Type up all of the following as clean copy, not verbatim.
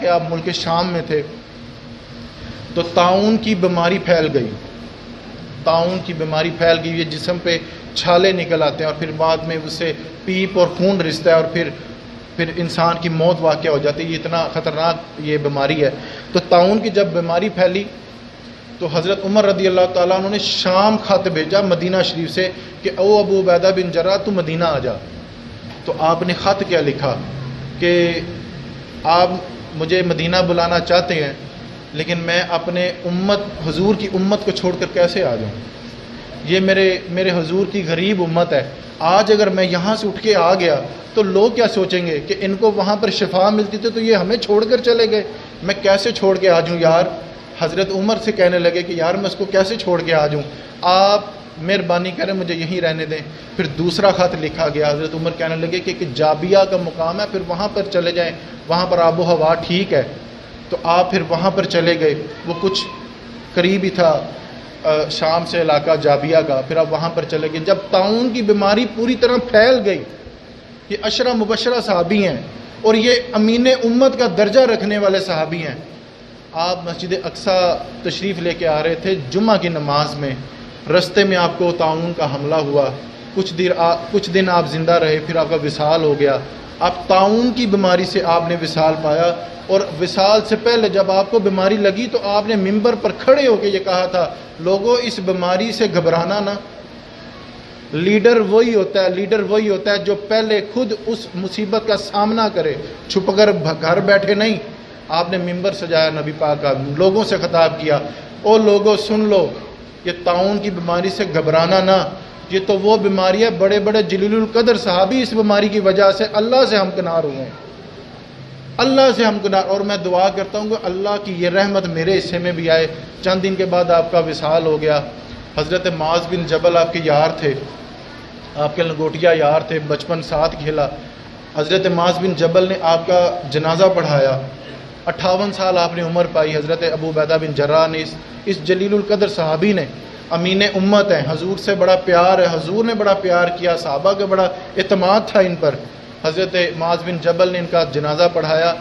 کہ آپ ملک شام میں تھے تو طاعون کی بیماری پھیل گئی. طاعون کی بیماری پھیل گئی، یہ جسم پہ چھالے نکل آتے ہیں اور پھر بعد میں اس سے پیپ اور خون رستا ہے اور پھر انسان کی موت واقع ہو جاتی ہے. یہ اتنا خطرناک یہ بیماری ہے. تو طاعون کی جب بیماری پھیلی تو حضرت عمر رضی اللہ تعالیٰ عنہ نے شام خط بھیجا مدینہ شریف سے کہ او ابو عبیدہ بن جراح تو مدینہ آ جا. تو آپ نے خط کیا لکھا کہ آپ مجھے مدینہ بلانا چاہتے ہیں لیکن میں اپنے حضور کی امت کو چھوڑ کر کیسے آ جاؤں؟ یہ میرے حضور کی غریب امت ہے. آج اگر میں یہاں سے اٹھ کے آ گیا تو لوگ کیا سوچیں گے کہ ان کو وہاں پر شفا ملتی تھی تو یہ ہمیں چھوڑ کر چلے گئے، میں کیسے چھوڑ کے آ جاؤں یار؟ حضرت عمر سے کہنے لگے کہ یار میں اس کو کیسے چھوڑ کے آ جاؤں، آپ مہربانی کریں مجھے یہیں رہنے دیں. پھر دوسرا خط لکھا گیا. حضرت عمر کہنے لگے کہ جابیہ کا مقام ہے، پھر وہاں پر چلے جائیں، وہاں پر آب و ہوا ٹھیک ہے. تو آپ پھر وہاں پر چلے گئے. وہ کچھ قریب ہی تھا شام سے علاقہ جابیہ کا. پھر آپ وہاں پر چلے گئے. جب طاعون کی بیماری پوری طرح پھیل گئی، یہ عشرہ مبشرہ صحابی ہیں اور یہ امین امت کا درجہ رکھنے والے صحابی ہیں. آپ مسجد اقصی تشریف لے کے آ رہے تھے جمعہ کی نماز میں، رستے میں آپ کو طاعون کا حملہ ہوا. کچھ دن آپ زندہ رہے، پھر آپ کا وصال ہو گیا. آپ طاعون کی بیماری سے آپ نے وصال پایا، اور وصال سے پہلے جب آپ کو بیماری لگی تو آپ نے منبر پر کھڑے ہو کے یہ کہا تھا لوگوں اس بیماری سے گھبرانا نہ. لیڈر وہی ہوتا ہے جو پہلے خود اس مصیبت کا سامنا کرے، چھپ کر گھر بیٹھے نہیں. آپ نے منبر سجایا نبی پاک کا، لوگوں سے خطاب کیا او لوگوں سن لو، یہ طاعون کی بیماری سے گھبرانا نہ. یہ تو وہ بیماری ہے، بڑے بڑے جلیل القدر صحابی اس بیماری کی وجہ سے اللہ سے ہمکنار ہوئے ہیں، اللہ سے ہمکنار. اور میں دعا کرتا ہوں کہ اللہ کی یہ رحمت میرے حصے میں بھی آئے. چند دن کے بعد آپ کا وصال ہو گیا. حضرت معاذ بن جبل آپ کے یار تھے، آپ کے لنگوٹیا یار تھے، بچپن ساتھ کھیلا. حضرت معاذ بن جبل نے آپ کا جنازہ پڑھایا. 58 سال آپ نے عمر پائی. حضرت ابو عبیدہ بن جراح نے اس جلیل القدر صحابی نے، امین امت ہیں، حضور سے بڑا پیار ہے، حضور نے بڑا پیار کیا، صحابہ کا بڑا اعتماد تھا ان پر. حضرت معاذ بن جبل نے ان کا جنازہ پڑھایا.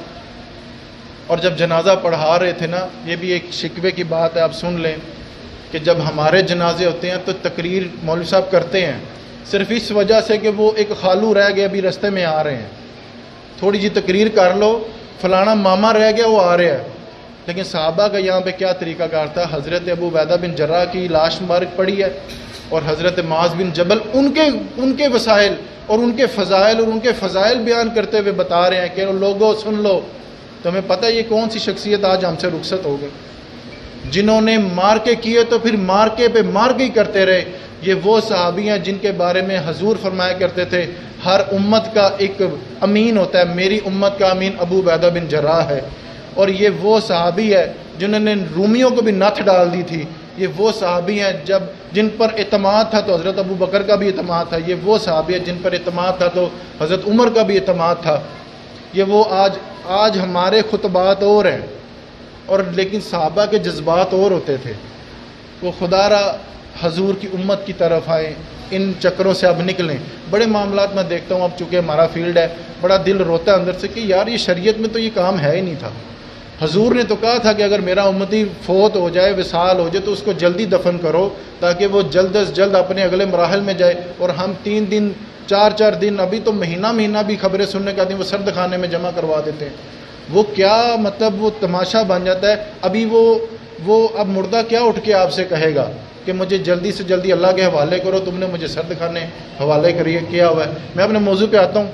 اور جب جنازہ پڑھا رہے تھے نا، یہ بھی ایک شکوے کی بات ہے، آپ سن لیں کہ جب ہمارے جنازے ہوتے ہیں تو تقریر مولوی صاحب کرتے ہیں صرف اس وجہ سے کہ وہ ایک خالو رہ گئے ابھی رستے میں آ رہے ہیں، تھوڑی جی تقریر کر لو، فلانا ماما رہ گیا وہ آ رہے ہیں. لیکن صحابہ کا یہاں پہ کیا طریقہ کار تھا؟ حضرت ابو عبیدہ بن جراح کی لاش مبارک پڑی ہے اور حضرت معاذ بن جبل ان کے وسائل اور ان کے فضائل اور ان کے فضائل بیان کرتے ہوئے بتا رہے ہیں کہ لوگوں سن لو. تمہیں پتہ ہے یہ کون سی شخصیت آج ہم سے رخصت ہو گئی؟ جنہوں نے مارکے کیے تو پھر مارکے پہ مارکے ہی کرتے رہے. یہ وہ صحابی ہیں جن کے بارے میں حضور فرمایا کرتے تھے ہر امت کا ایک امین ہوتا ہے، میری امت کا امین ابو عبیدہ بن جراح ہے. اور یہ وہ صحابی ہے جنہوں نے رومیوں کو بھی نتھ ڈال دی تھی. یہ وہ صحابی ہیں جن پر اعتماد تھا تو حضرت ابو بکر کا بھی اعتماد تھا. یہ وہ صحابی ہیں جن پر اعتماد تھا تو حضرت عمر کا بھی اعتماد تھا. یہ وہ آج ہمارے خطبات اور ہیں، اور لیکن صحابہ کے جذبات اور ہوتے تھے. وہ خدا را حضور کی امت کی طرف آئیں، ان چکروں سے اب نکلیں. بڑے معاملات میں دیکھتا ہوں اب چونکہ ہمارا فیلڈ ہے، بڑا دل روتا ہے اندر سے کہ یار یہ شریعت میں تو یہ کام ہے ہی نہیں تھا. حضور نے تو کہا تھا کہ اگر میرا امتی فوت ہو جائے، وصال ہو جائے تو اس کو جلدی دفن کرو تاکہ وہ جلد از جلد اپنے اگلے مراحل میں جائے. اور ہم 3 دن 4 دن، ابھی تو مہینہ بھی خبریں سننے کا آتی ہیں، وہ سرد خانے میں جمع کروا دیتے ہیں. وہ کیا مطلب وہ تماشا بن جاتا ہے. ابھی وہ اب مردہ کیا اٹھ کے آپ سے کہے گا کہ مجھے جلدی سے جلدی اللہ کے حوالے کرو، تم نے مجھے سرد خانے حوالے کیا ہوا ہے. میں اپنے موضوع پہ آتا ہوں.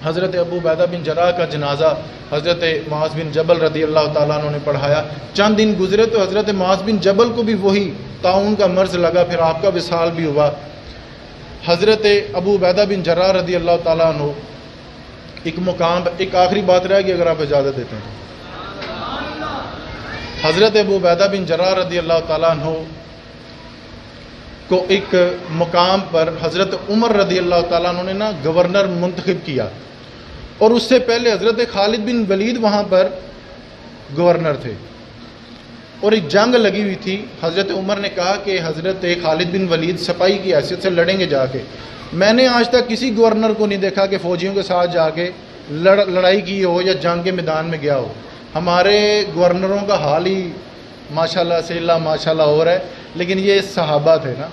حضرت ابو عبیدہ بن جراح کا جنازہ حضرت معاذ بن جبل رضی اللہ تعالیٰ عنہ نے پڑھایا. چند دن گزرے تو حضرت معاذ بن جبل کو بھی وہی طاعون کا مرض لگا، پھر آپ کا وصال بھی ہوا. حضرت ابو عبیدہ بن جراح رضی اللہ تعالیٰ عنہ ایک آخری بات رہ گئی اگر آپ اجازت دیتے ہیں. حضرت ابو عبیدہ بن جراح رضی اللہ تعالیٰ عنہ کو ایک مقام پر حضرت عمر رضی اللہ تعالیٰ عنہ نے گورنر منتخب کیا، اور اس سے پہلے حضرت خالد بن ولید وہاں پر گورنر تھے اور ایک جنگ لگی ہوئی تھی. حضرت عمر نے کہا کہ حضرت خالد بن ولید سپاہی کی حیثیت سے لڑیں گے جا کے. میں نے آج تک کسی گورنر کو نہیں دیکھا کہ فوجیوں کے ساتھ جا کے لڑائی کی ہو یا جنگ کے میدان میں گیا ہو. ہمارے گورنروں کا حال ہی ماشاءاللہ سے اللہ ماشاءاللہ ہو رہا ہے. لیکن یہ صحابہ تھے نا.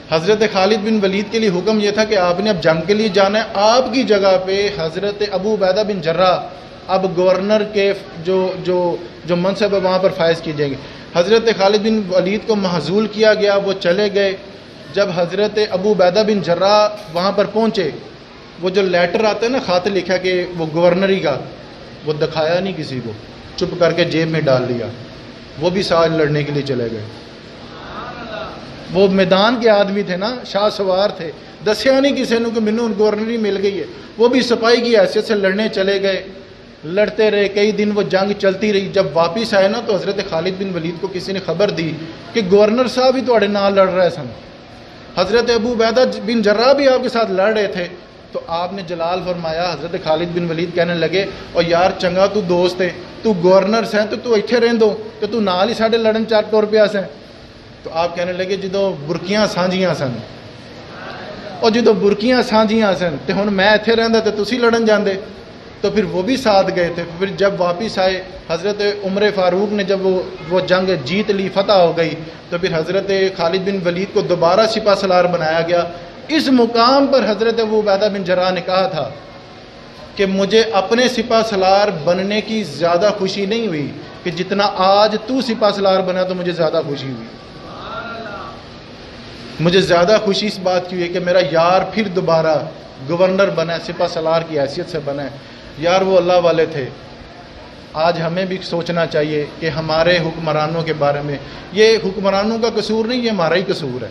حضرت خالد بن ولید کے لیے حکم یہ تھا کہ آپ نے اب جنگ کے لیے جانا ہے. آپ کی جگہ پہ حضرت ابو عبیدہ بن جراح اب گورنر کے جو منصب ہے وہاں پر فائز کی جائیں گے. حضرت خالد بن ولید کو محظول کیا گیا, وہ چلے گئے. جب حضرت ابو عبیدہ بن جراح وہاں پر پہنچے, وہ جو لیٹر آتا ہے نا, خط لکھا کہ وہ گورنری کا, وہ دکھایا نہیں کسی کو, چپ کر کے جیب میں ڈال لیا. وہ بھی ساتھ لڑنے کے لیے چلے گئے. وہ میدان کے آدمی تھے نا, شاہ سوار تھے, دسیا نہیں کسی نے کہ مینوں گورنری مل گئی ہے. وہ بھی سپاہی کی حیثیت سے لڑنے چلے گئے. لڑتے رہے کئی دن, وہ جنگ چلتی رہی. جب واپس آئے نا تو حضرت خالد بن ولید کو کسی نے خبر دی کہ گورنر صاحب ہی تھوڑے نال لڑ رہے سن, حضرت ابو عبیدہ بن جراح بھی آپ کے ساتھ لڑ رہے تھے. تو آپ نے جلال فرمایا. حضرت خالد بن ولید کہنے لگے, اور یار چنگا تو دوست ہے, تو گورنر سیں تو اتنے رہندو تو تو نال ہی ساڈے لڑن چار ٹور پیا سیں. تو آپ کہنے لگے جدو برکیاں سانجیاں سن, اور جدو برکیاں سانجیاں سن تو ہن میں اتنے رہندا تو تسی لڑن جاندے. تو پھر وہ بھی ساتھ گئے تھے. پھر جب واپس آئے حضرت عمر فاروق نے جب وہ جنگ جیت لی, فتح ہو گئی, تو پھر حضرت خالد بن ولید کو دوبارہ سپہ سالار بنایا گیا. اس مقام پر حضرت ابو عبیدہ بن جراح نے کہا تھا کہ مجھے اپنے سپہ سالار بننے کی زیادہ خوشی نہیں ہوئی کہ جتنا آج تو سپہ سالار بنا تو مجھے زیادہ خوشی ہوئی. مجھے زیادہ خوشی اس بات کی ہوئی کہ میرا یار پھر دوبارہ گورنر بنا ہے, سپہ سالار کی حیثیت سے بنا ہے. یار وہ اللہ والے تھے. آج ہمیں بھی سوچنا چاہیے کہ ہمارے حکمرانوں کے بارے میں, یہ حکمرانوں کا قصور نہیں, یہ ہمارا ہی قصور ہے.